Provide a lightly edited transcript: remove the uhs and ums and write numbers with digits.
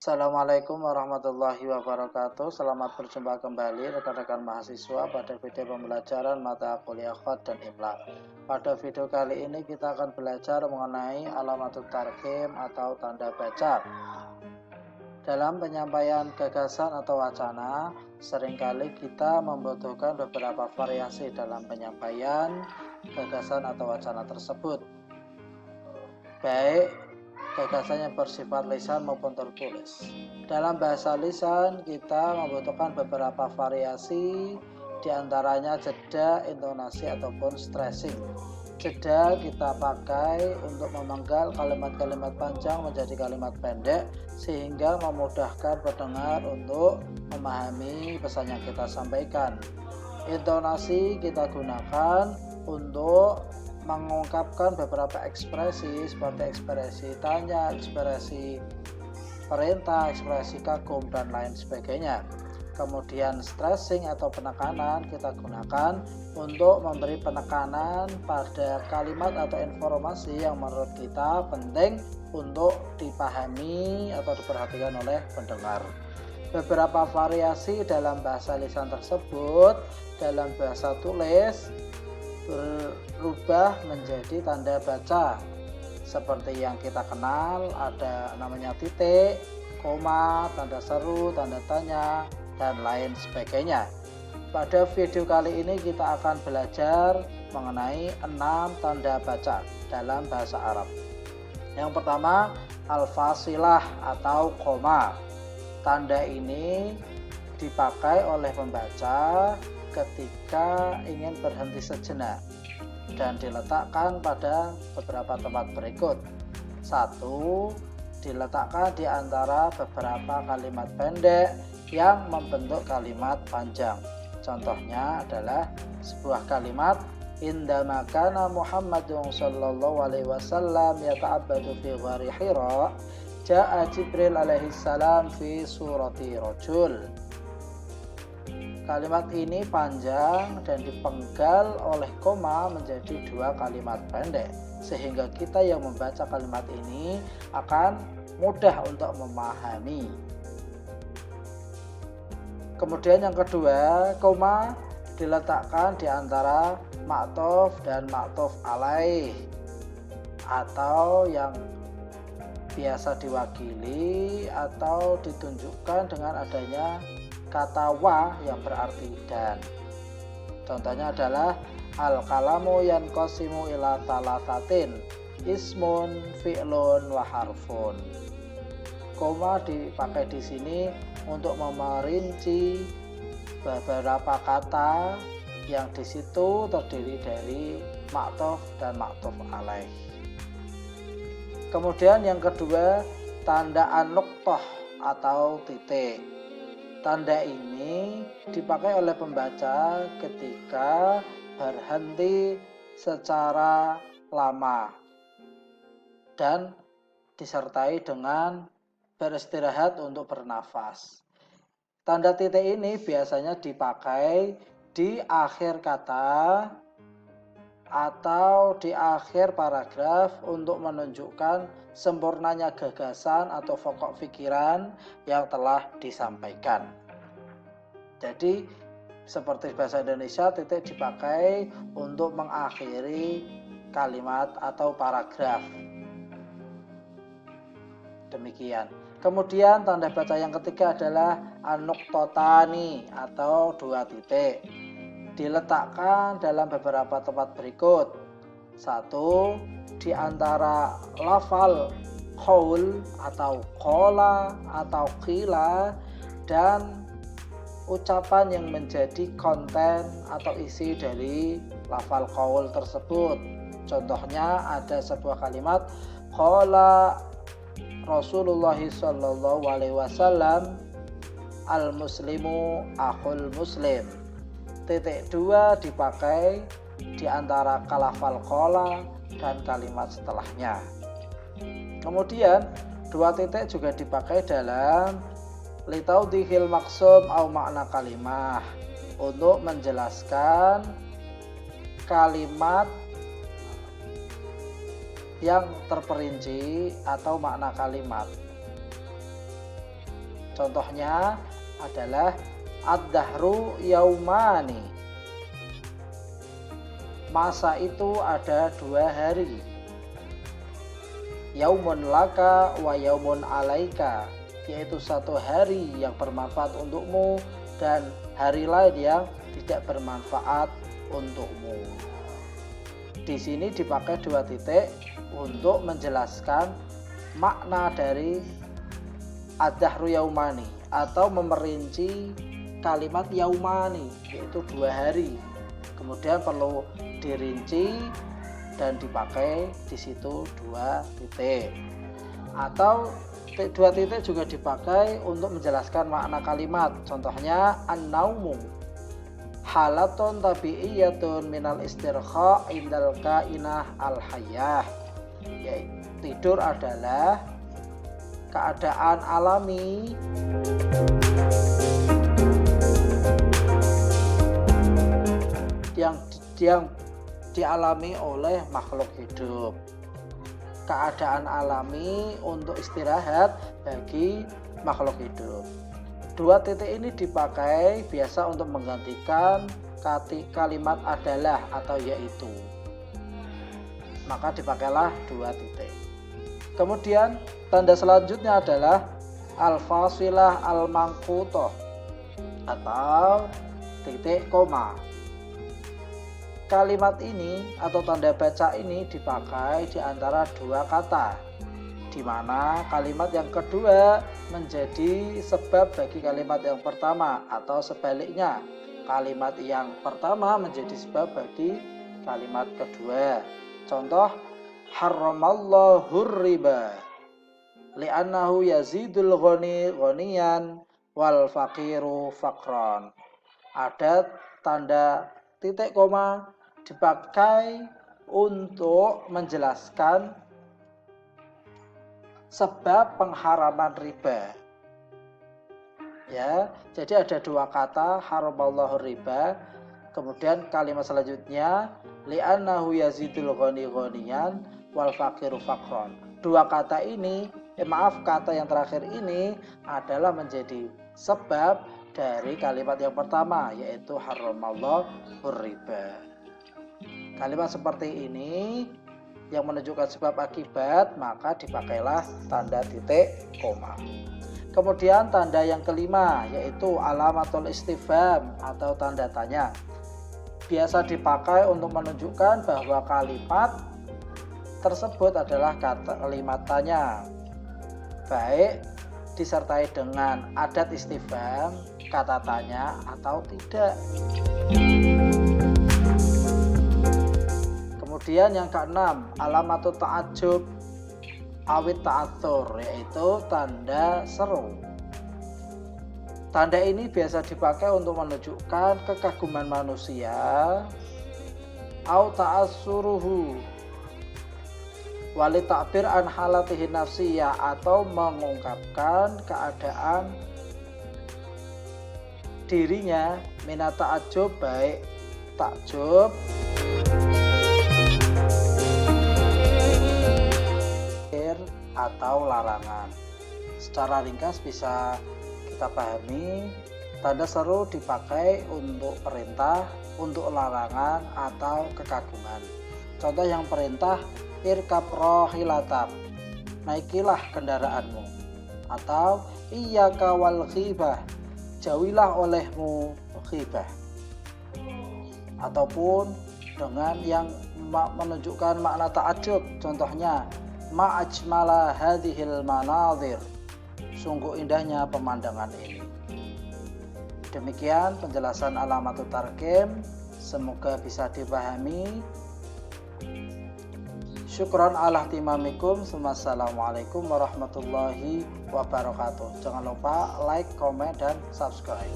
Assalamualaikum warahmatullahi wabarakatuh. Selamat berjumpa kembali rekan-rekan mahasiswa pada video pembelajaran mata kuliah Khat dan Imla. Pada video kali ini kita akan belajar mengenai alamatut tarhim atau tanda baca. Dalam penyampaian gagasan atau wacana, seringkali kita membutuhkan beberapa variasi dalam penyampaian gagasan atau wacana tersebut, baik gagasan yang bersifat lisan maupun tertulis. Dalam bahasa lisan kita membutuhkan beberapa variasi, diantaranya jeda, intonasi ataupun stressing. Jeda kita pakai untuk memenggal kalimat-kalimat panjang menjadi kalimat pendek sehingga memudahkan pendengar untuk memahami pesan yang kita sampaikan. Intonasi kita gunakan untuk mengungkapkan beberapa ekspresi seperti ekspresi tanya, ekspresi perintah, ekspresi kagum, dan lain sebagainya. Kemudian stressing atau penekanan kita gunakan untuk memberi penekanan pada kalimat atau informasi yang menurut kita penting untuk dipahami atau diperhatikan oleh pendengar. Beberapa variasi dalam bahasa lisan tersebut dalam bahasa tulis berubah menjadi tanda baca seperti yang kita kenal, ada namanya titik, koma, tanda seru, tanda tanya, dan lain sebagainya. Pada video kali ini kita akan belajar mengenai 6 tanda baca dalam bahasa Arab. Yang pertama, al-fasilah atau koma. Tanda ini dipakai oleh pembaca ketika ingin berhenti sejenak dan diletakkan pada beberapa tempat berikut. 1. Diletakkan di antara beberapa kalimat pendek yang membentuk kalimat panjang. Contohnya adalah sebuah kalimat indama kana Muhammadun sallallahu alaihi wasallam yata'abbadu fi ghari Hira ja'a Jibril alaihi salam fi surati rajul. Kalimat ini panjang dan dipenggal oleh koma menjadi 2 kalimat pendek, sehingga kita yang membaca kalimat ini akan mudah untuk memahami. Kemudian yang kedua, koma diletakkan di antara ma'tuf dan ma'tuf alaih, atau yang biasa diwakili atau ditunjukkan dengan adanya kata wa yang berarti dan. Contohnya adalah al-kalamu yanqasimu ila talatatin ismun, fi'lun, wa harfun. Koma dipakai di sini untuk memerinci beberapa kata yang di situ terdiri dari ma'tuf dan ma'tuf alaih. Kemudian yang kedua, tanda an-nuqtah atau titik. Tanda ini dipakai oleh pembaca ketika berhenti secara lama dan disertai dengan beristirahat untuk bernafas. Tanda titik ini biasanya dipakai di akhir kata atau di akhir paragraf untuk menunjukkan sempurnanya gagasan atau pokok pikiran yang telah disampaikan. Jadi seperti bahasa Indonesia, titik dipakai untuk mengakhiri kalimat atau paragraf. Demikian. Kemudian tanda baca yang ketiga adalah an-nuqtatani atau 2 titik. Diletakkan dalam beberapa tempat berikut. 1. Di antara lafal qaul atau qala atau qila dan ucapan yang menjadi konten atau isi dari lafal qaul tersebut. Contohnya ada sebuah kalimat qala Rasulullah sallallahu alaihi wasallam al-muslimu akhul muslim. Titik 2 dipakai di antara kalafal qala dan kalimat setelahnya. Kemudian 2 titik juga dipakai dalam litaudhihil maksum au makna kalimah untuk menjelaskan kalimat yang terperinci atau makna kalimat. Contohnya adalah ad-dahru yaumani. Masa itu ada 2 hari. Yaumun laka wa yaumun alaika, yaitu 1 hari yang bermanfaat untukmu dan hari lain yang tidak bermanfaat untukmu. Di sini dipakai 2 titik untuk menjelaskan makna dari ad-dahru yaumani atau memerinci kalimat yaumani, yaitu 2 hari. Kemudian perlu dirinci dan dipakai di situ 2 titik. Atau 2 titik juga dipakai untuk menjelaskan makna kalimat. Contohnya an-naumu halatun tabi'iyatun minal istirkha indal kainah al-hayyah. Yaitu tidur adalah keadaan alami yang dialami oleh makhluk hidup. Keadaan alami untuk istirahat bagi makhluk hidup. 2 titik ini dipakai biasa untuk menggantikan kalimat adalah atau yaitu. Maka dipakailah 2 titik. Kemudian tanda selanjutnya adalah al-fasilah al-manqutoh atau titik koma. Kalimat ini atau tanda baca ini dipakai di antara 2 kata, di mana kalimat yang kedua menjadi sebab bagi kalimat yang pertama, atau sebaliknya, kalimat yang pertama menjadi sebab bagi kalimat kedua. Contoh, harramallahu riba li'annahu yazidul ghani ghaniyan wal faqiru faqran. Ada tanda titik koma dipakai untuk menjelaskan sebab pengharaman riba. Ya, jadi ada 2 kata, haramallahu riba, kemudian kalimat selanjutnya li'annahu yazidul ghani ghaniyan wal faqiru faqran. 2 kata ini, kata yang terakhir ini adalah menjadi sebab dari kalimat yang pertama, yaitu haramallahu riba. Kalimat seperti ini yang menunjukkan sebab akibat, maka dipakailah tanda titik koma. Kemudian tanda yang kelima, yaitu alamatul istifham atau tanda tanya. Biasa dipakai untuk menunjukkan bahwa kalimat tersebut adalah kalimat tanya, baik disertai dengan adat istifham, kata tanya, atau tidak. Kemudian yang keenam, alamatut ta'ajjub awit ta'atsur, yaitu tanda seru. Tanda ini biasa dipakai untuk menunjukkan kekaguman manusia au ta'assuruhu wali ta'bir an halatihi nafsiyah, atau mengungkapkan keadaan dirinya minat ta'ajjub, baik takjub atau larangan. Secara ringkas bisa kita pahami, tanda seru dipakai untuk perintah, untuk larangan, atau kekaguman. Contoh yang perintah, irkab rohilatak, naikilah kendaraanmu, atau iyyaka wal ghibah, jauhilah olehmu ghibah. Ataupun dengan yang menunjukkan makna ta'ajjub, contohnya ma'ajmala hadhil manazir, sungguh indahnya pemandangan ini. Demikian penjelasan alamatut tarkim, semoga bisa dipahami. Syukran ala timamikum. Wassalamualaikum warahmatullahi wabarakatuh. Jangan lupa like, komen, dan subscribe.